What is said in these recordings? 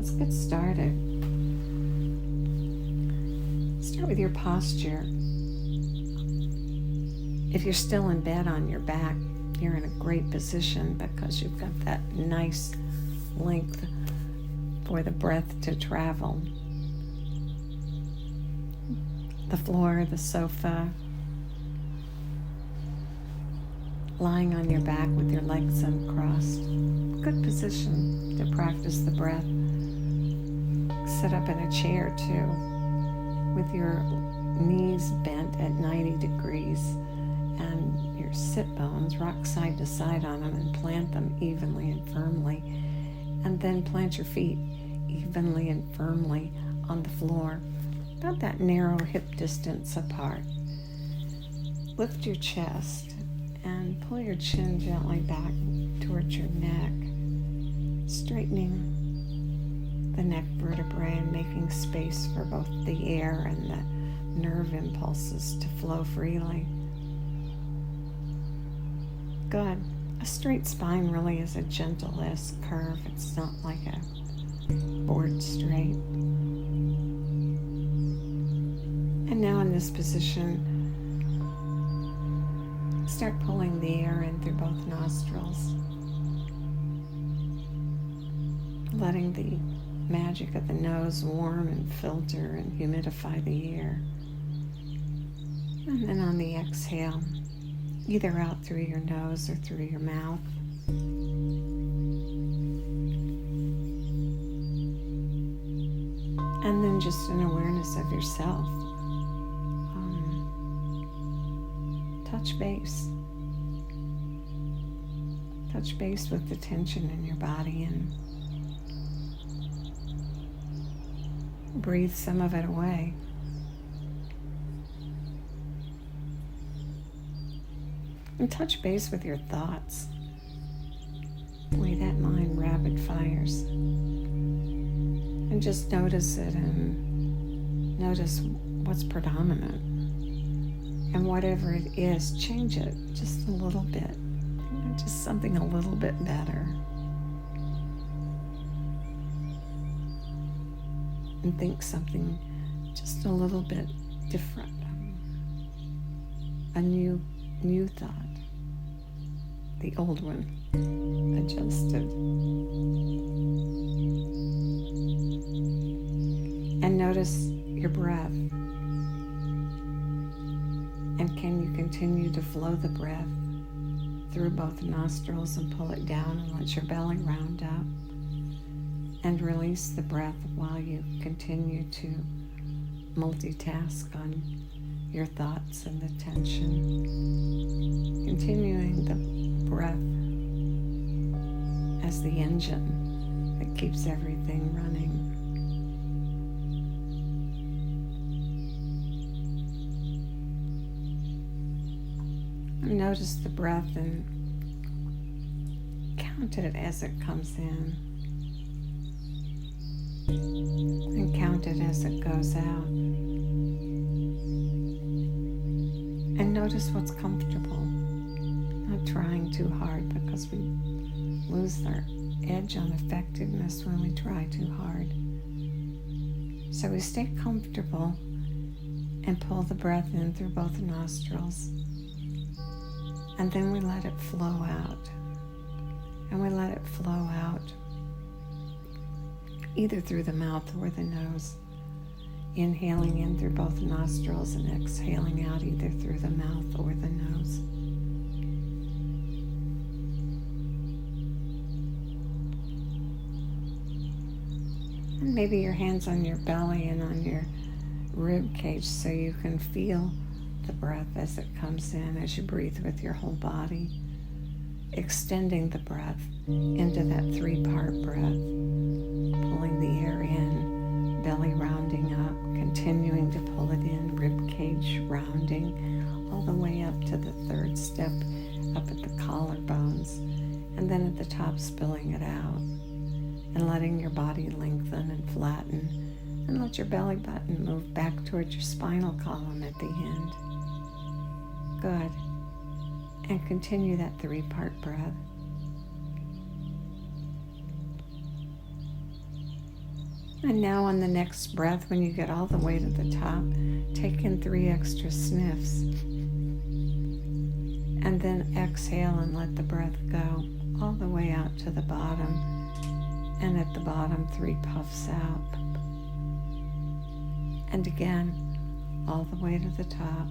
let's get started. Start with your posture. If you're still in bed on your back, you're in a great position because you've got that nice length for the breath to travel. The floor, the sofa, lying on your back with your legs uncrossed. Good position to practice the breath. Sit up in a chair too, with your knees bent at 90 degrees and your sit bones rock side to side on them, and plant them evenly and firmly. And then plant your feet evenly and firmly on the floor, about that narrow hip distance apart. Lift your chest and pull your chin gently back towards your neck, straightening the neck vertebrae and making space for both the air and the nerve impulses to flow freely. Good. A straight spine really is a gentle S curve. It's not like a board straight. And now in this position, start pulling the air in through both nostrils, letting the magic of the nose warm and filter and humidify the air. And then on the exhale, either out through your nose or through your mouth. And then just an awareness of yourself. Touch base. Touch base with the tension in your body and breathe some of it away. And touch base with your thoughts. The way that mind rapid fires. And just notice it and notice what's predominant. And whatever it is, change it just a little bit. Just something a little bit better. And think something just a little bit different. A new thought. The old one adjusted. And notice your breath. And can you continue to flow the breath through both nostrils and pull it down and let your belly round up? And release the breath while you continue to multitask on your thoughts and the tension. Continuing the breath as the engine that keeps everything running. Notice the breath and count it as it comes in. And count it as it goes out. And notice what's comfortable. Not trying too hard, because we lose our edge on effectiveness when we try too hard. So we stay comfortable and pull the breath in through both nostrils. And then we let it flow out. And we let it flow out either through the mouth or the nose. Inhaling in through both nostrils and exhaling out either through the mouth or the nose. And maybe your hands on your belly and on your rib cage so you can feel the breath as it comes in, as you breathe with your whole body, extending the breath into that 3-part breath, pulling the air in, belly rounding up, continuing to pull it in, rib cage rounding, all the way up to the 3rd step, up at the collarbones, and then at the top spilling it out, and letting your body lengthen and flatten, and let your belly button move back towards your spinal column at the end. Good. And continue that 3-part breath. And now on the next breath, when you get all the way to the top, take in 3 extra sniffs. And then exhale and let the breath go all the way out to the bottom. And at the bottom, 3 puffs out. And again, all the way to the top.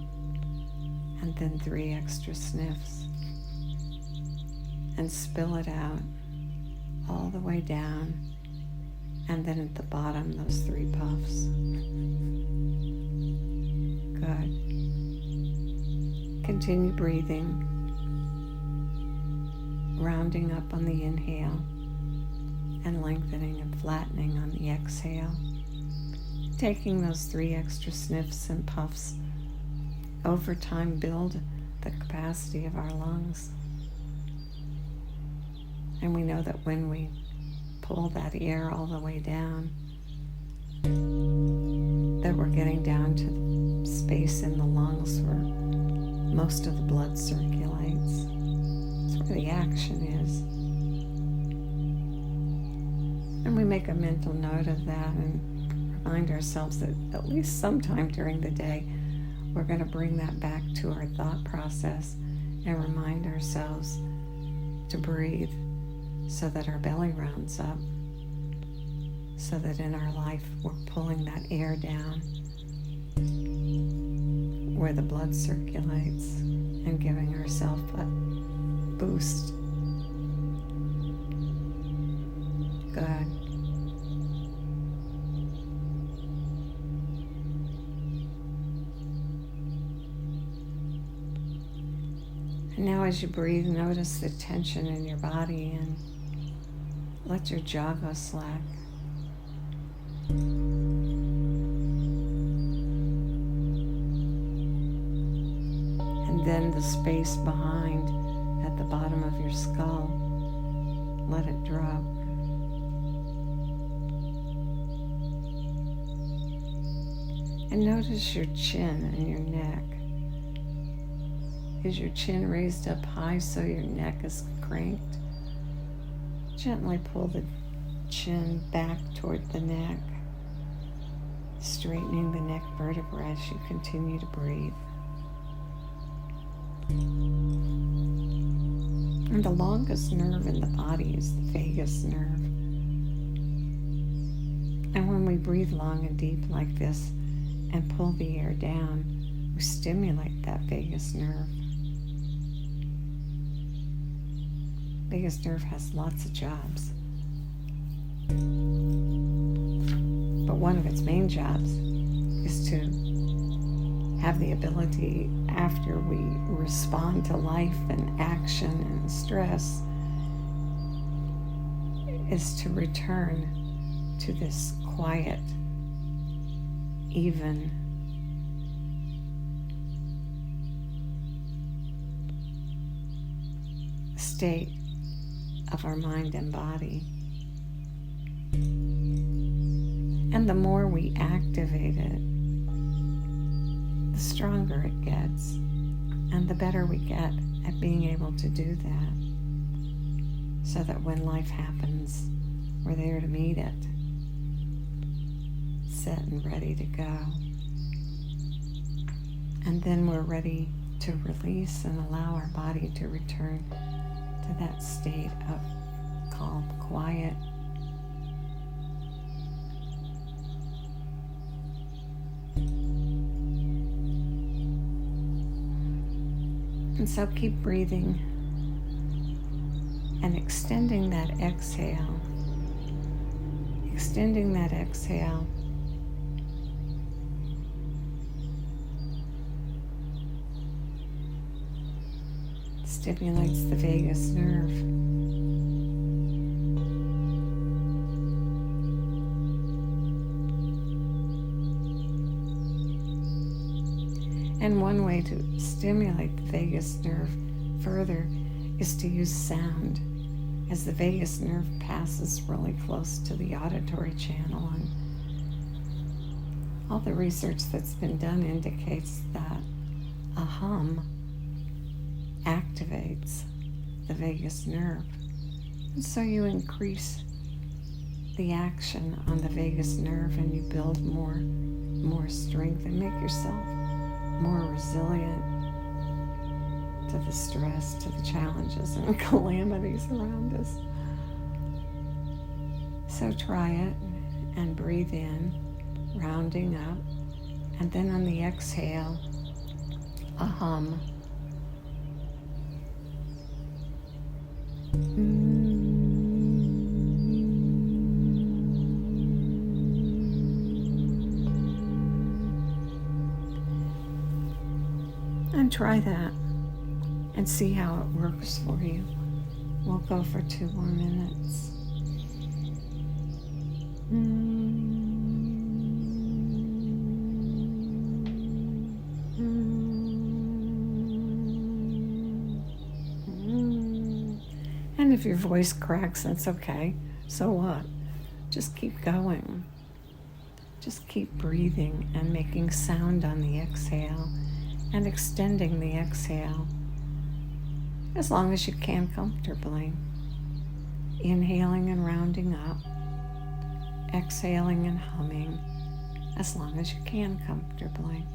And then 3 extra sniffs. And spill it out all the way down. And then at the bottom, those 3 puffs. Good. Continue breathing, rounding up on the inhale and lengthening and flattening on the exhale. Taking those 3 extra sniffs and puffs, over time build the capacity of our lungs. And we know that when we pull that air all the way down, that we're getting down to the space in the lungs where most of the blood circulates. It's where the action is. And we make a mental note of that and remind ourselves that at least sometime during the day, we're going to bring that back to our thought process and remind ourselves to breathe so that our belly rounds up, so that in our life we're pulling that air down where the blood circulates and giving ourselves a boost. Good. And now as you breathe, notice the tension in your body and let your jaw go slack. And then the space behind at the bottom of your skull, let it drop. And notice your chin and your neck. Is your chin raised up high so your neck is cranked? Gently pull the chin back toward the neck, straightening the neck vertebra as you continue to breathe. And the longest nerve in the body is the vagus nerve. And when we breathe long and deep like this and pull the air down, we stimulate that vagus nerve. Vagus nerve has lots of jobs. But one of its main jobs is to have the ability, after we respond to life and action and stress, is to return to this quiet, even, state of our mind and body. And the more we activate it, the stronger it gets, and the better we get at being able to do that, so that when life happens, we're there to meet it, set and ready to go. And then we're ready to release and allow our body to return to that state of calm, quiet. And so keep breathing and extending that exhale. Extending that exhale. Stimulates the vagus nerve. And one way to stimulate the vagus nerve further is to use sound, as the vagus nerve passes really close to the auditory channel. And all the research that's been done indicates that a hum activates the vagus nerve. And so you increase the action on the vagus nerve, and you build more strength and make yourself more resilient to the stress, to the challenges and calamities around us. So try it and breathe in, rounding up, and then on the exhale, a hum. And try that and see how it works for you. We'll go for 2 more minutes. And if your voice cracks, that's okay. So what? Just keep going. Just keep breathing and making sound on the exhale and extending the exhale as long as you can comfortably. Inhaling and rounding up, exhaling and humming as long as you can comfortably.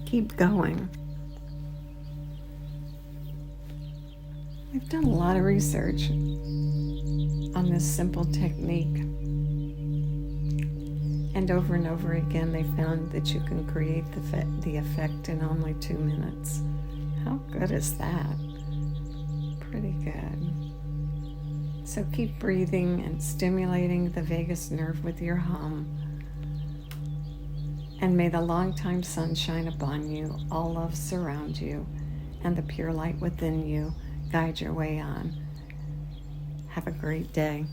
Keep going. I've done a lot of research on this simple technique, and over again they found that you can create the effect in only 2 minutes. How good is that? Pretty good. So keep breathing and stimulating the vagus nerve with your hum. And may the long-time sun shine upon you, all love surround you, and the pure light within you guide your way on. Have a great day.